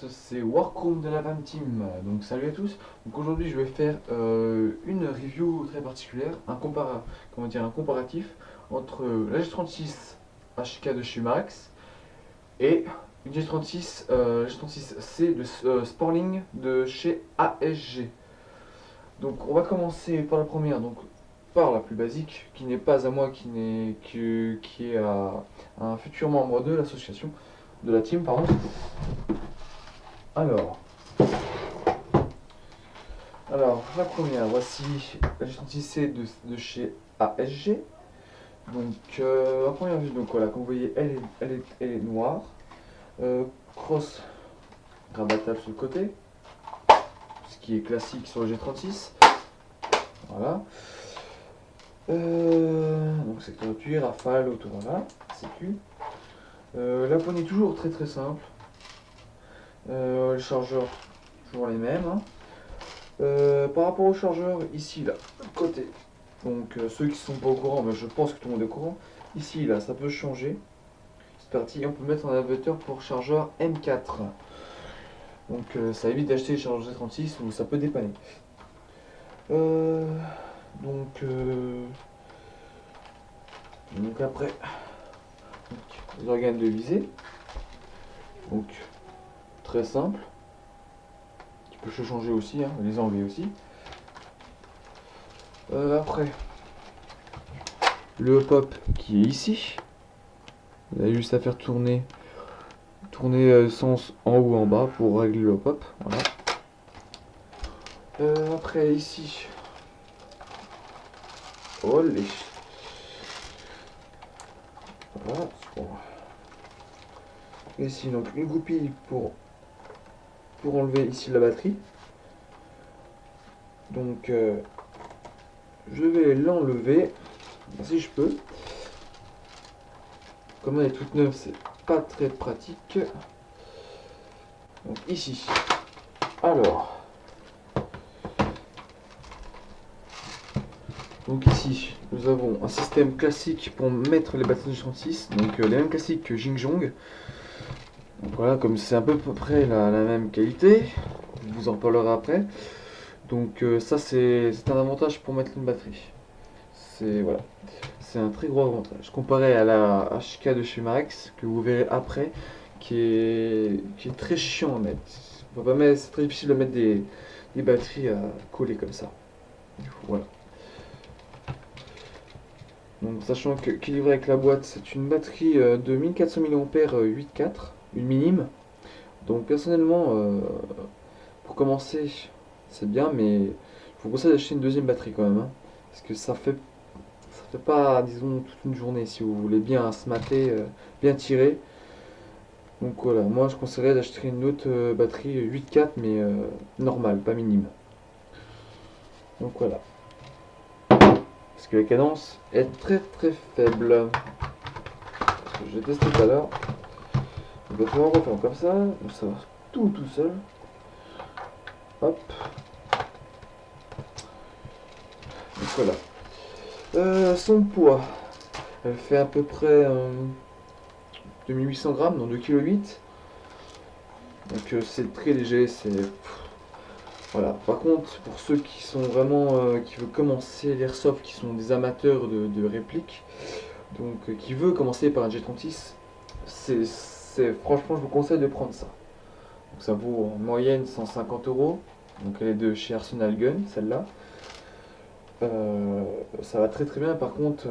tous, c'est Workroom de la Van Team. Donc salut à tous. Donc aujourd'hui je vais faire une review très particulière, un comparatif entre la G36 HK de chez Max et une G36C de Sporling de chez ASG. Donc on va commencer par la première, donc par la plus basique, qui n'est pas à moi, qui est à un futur membre de l'association, de la team, pardon. Alors, la première, voici la G36C de chez ASG. Donc, à première vue, donc voilà, comme vous voyez, elle est noire. Cross rabattable sur le côté, ce qui est classique sur le G36. Voilà. Donc, secteur de tuile, rafale, auto, voilà, sécu. La poignée toujours très très simple. Les chargeurs, toujours les mêmes. Hein. Par rapport aux chargeurs, ici, là, côté, donc ceux qui sont pas au courant, mais je pense que tout le monde est au courant, ici, là, ça peut changer. Cette partie, on peut mettre un adaptateur pour chargeur M4. Donc ça évite d'acheter les chargeurs G36 où ça peut dépanner. Donc, après, les organes de visée. Donc, très simple. Qui peut se changer aussi, hein, les enlever aussi. Après, le hop-up qui est ici. Vous avez juste à faire tourner sens en haut ou en bas pour régler le hop-up. Voilà. Après ici, olé. Voilà. Bon. Ici donc une goupille pour enlever ici la batterie. Donc je vais l'enlever si je peux. Comme elle est toute neuve, c'est pas très pratique. Donc ici. Alors. Donc ici, nous avons un système classique pour mettre les batteries de 36, donc les mêmes classiques que Jingjong. Donc voilà, comme c'est à peu près la même qualité, je vous en parlerai après. Donc ça c'est un avantage pour mettre une batterie. Voilà, c'est un très gros avantage. Comparé à la HK de chez Max, que vous verrez après, qui est très chiant à mettre. C'est très difficile de mettre des batteries à coller comme ça. Voilà. Donc, sachant qu'il est livré avec la boîte, c'est une batterie de 1400 mAh 8.4, une minime. Donc personnellement, pour commencer, c'est bien, mais je vous conseille d'acheter une deuxième batterie quand même. Hein, parce que ça fait pas, disons, toute une journée si vous voulez bien se mater, bien tirer. Donc voilà, moi je conseillerais d'acheter une autre batterie 8.4, mais normale, pas minime. Donc voilà. Parce que la cadence est très très faible. J'ai testé tout à l'heure. On va faire un refaire comme ça, va tout seul. Hop. Donc voilà. Son poids, elle fait à peu près 2800 grammes, donc 2,8 kg. Donc c'est très léger, voilà. Par contre, pour ceux qui sont vraiment qui veulent commencer l'airsoft, qui sont des amateurs de répliques, donc qui veulent commencer par un G36, franchement je vous conseille de prendre ça. Donc ça vaut en moyenne 150 €. Donc elle est de chez Arsenal Gun, celle-là. Ça va très très bien. Par contre,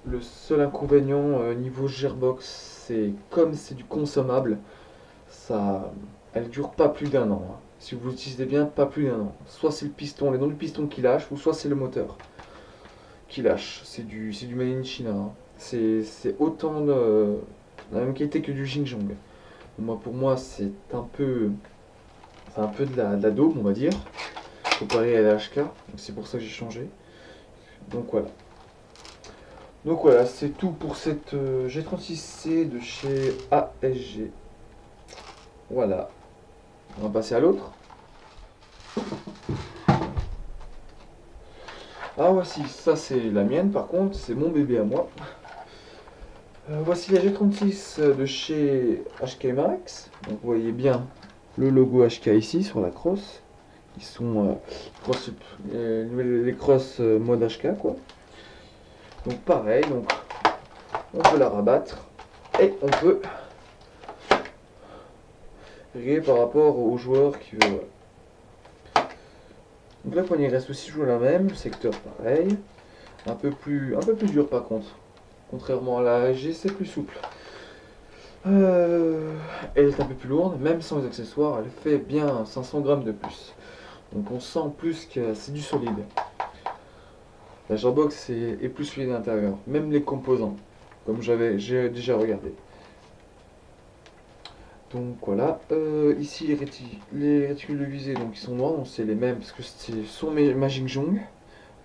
le seul inconvénient niveau Gearbox, c'est comme c'est du consommable, elle dure pas plus d'un an. Hein. Si vous l'utilisez bien, pas plus d'un an. Soit c'est le piston, les noms du piston qui lâche, ou soit c'est le moteur qui lâche. C'est du made in China. Hein. C'est autant la même qualité que du Jingjong. Pour moi, c'est un peu de la daube, on va dire, comparé à la HK. C'est pour ça que j'ai changé. Donc voilà, c'est tout pour cette G36C de chez ASG. Voilà. On va passer à l'autre. Ah voici, ça c'est la mienne par contre, c'est mon bébé à moi. Voici la G36 de chez HK Max. Donc, vous voyez bien le logo HK ici sur la crosse. Ils sont les crosses mode HK quoi. Donc pareil, donc on peut la rabattre et on peut régler par rapport aux joueurs qui veulent. Donc la poignée reste aussi toujours la même, secteur pareil, un peu plus dur par contre. Contrairement à la G, c'est plus souple. Elle est un peu plus lourde, même sans les accessoires, elle fait bien 500 grammes de plus. Donc on sent plus que c'est du solide. La Gearbox est plus solide à l'intérieur, même les composants, comme j'ai déjà regardé. Donc voilà, ici les réticules de visée, donc ils sont noirs, donc c'est les mêmes parce que ce sont ma Jingjong,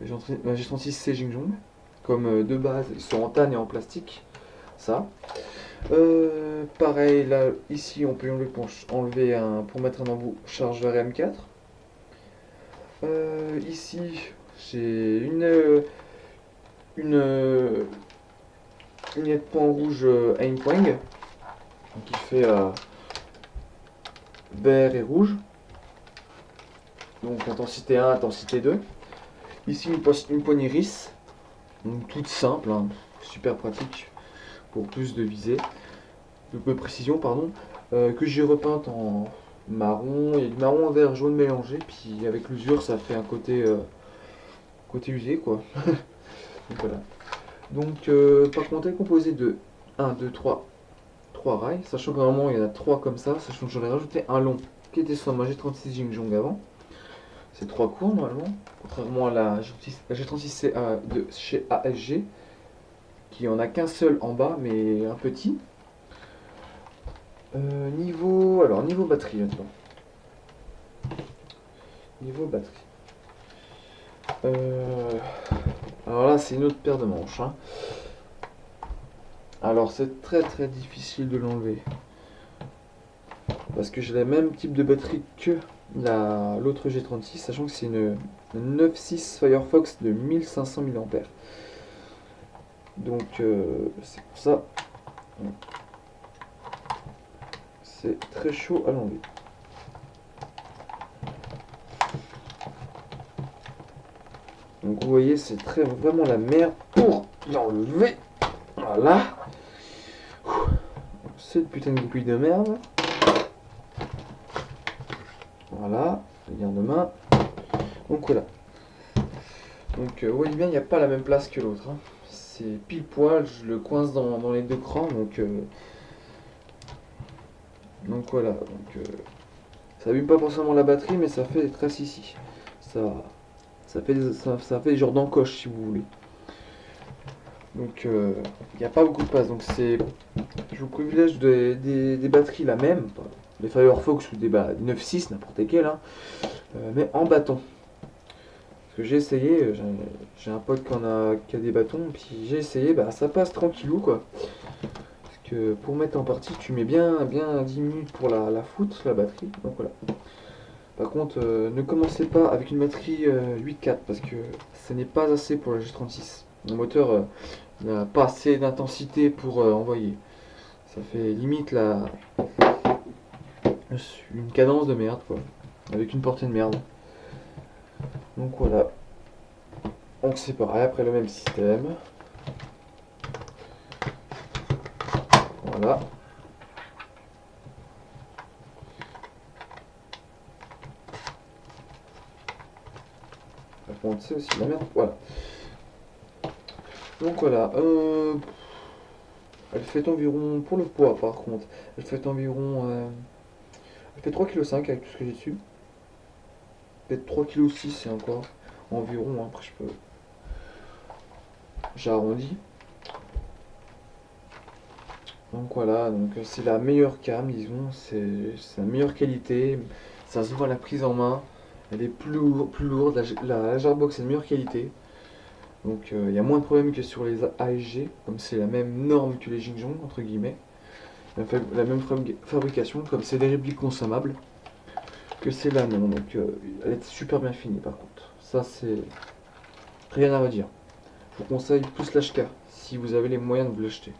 ma G36 c'est Jingjong, comme de base ils sont en tanne et en plastique, ça. Pareil là, ici on peut enlever pour mettre un embout chargeur M4. Ici j'ai une lunette point rouge Aimpoint qui fait vert et rouge, donc intensité 1, intensité 2. Ici une poignée RIS, donc toute simple, hein, super pratique pour plus de visée, de précision pardon, que j'ai repeinte en marron, et du marron vert jaune mélangé, puis avec l'usure ça fait un côté usé quoi. Donc voilà. Donc par contre elle est composée de 1, 2, 3 rails, sachant que normalement il y en a 3 comme ça, sachant que j'en ai rajouté un long qui était sur ma G36 Jingjong avant. C'est 3 cours normalement, contrairement à la G36CA de chez ASG, qui en a qu'un seul en bas, mais un petit. Niveau batterie maintenant. Niveau batterie. Alors là, c'est une autre paire de manches, hein. Alors c'est très très difficile de l'enlever. Parce que j'ai le même type de batterie que l'autre G36, sachant que c'est une 9.6 Firefox de 1500 mAh. Donc c'est pour ça. C'est très chaud à l'enlever. Donc vous voyez, c'est vraiment la merde pour l'enlever. Voilà. Cette putain de goupille de merde. Voilà, garde-main. Donc voilà. Donc vous voyez bien, il n'y a pas la même place que l'autre, hein. C'est pile poil, je le coince dans les deux crans, donc voilà. Ça n'abîme pas forcément la batterie, mais ça fait des traces ici. Ça fait des genres d'encoche si vous voulez. Donc il n'y a pas beaucoup de place. Donc je vous privilège des batteries la même, des Firefox ou des 9.6, n'importe quel, hein, mais en bâton. Parce que j'ai essayé, j'ai un pote qui a des bâtons, puis j'ai essayé, ça passe tranquillou quoi. Parce que pour mettre en partie, tu mets bien 10 minutes pour la foutre, la batterie. Donc voilà. Par contre, ne commencez pas avec une batterie 8.4 parce que ce n'est pas assez pour la G36. Le moteur n'a pas assez d'intensité pour envoyer. Ça fait limite une cadence de merde quoi, avec une portée de merde. Donc voilà. Donc c'est pareil, après le même système. Voilà. Par contre c'est aussi la merde. Voilà. Donc voilà. Elle fait environ, pour le poids par contre, elle fait environ... elle fait 3,5 kg avec tout ce que j'ai dessus. Peut-être 3,6 kg et encore. Environ, hein, après je peux... J'arrondis. Donc voilà, donc c'est la meilleure cam, disons, c'est la meilleure qualité, ça se voit à la prise en main, elle est plus lourde, la Gearbox est de meilleure qualité, donc il y a moins de problèmes que sur les ASG, comme c'est la même norme que les Jingjong, entre guillemets, la même fabrication, comme c'est des répliques consommables, que c'est la non, donc elle est super bien finie par contre, ça c'est rien à redire. Je vous conseille plus l'HK, si vous avez les moyens de vous l'acheter.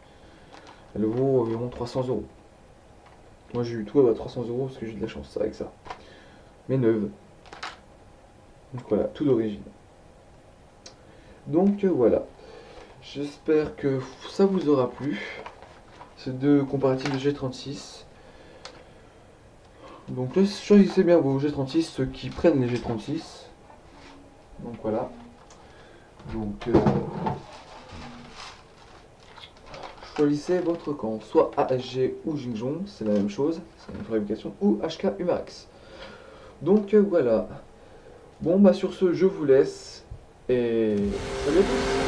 Elle vaut environ 300 €. Moi j'ai eu tout à 300 € parce que j'ai eu de la chance avec ça. Mais neuve. Donc voilà, tout d'origine. Donc voilà. J'espère que ça vous aura plu. Ces deux comparatifs de G36. Donc là, choisissez bien vos G36, ceux qui prennent les G36. Donc voilà. Donc choisissez votre camp, soit ASG ou Jingjong, c'est la même chose, c'est une fabrication, ou HK Umax. Donc voilà. Bon bah sur ce, je vous laisse et salut à tous.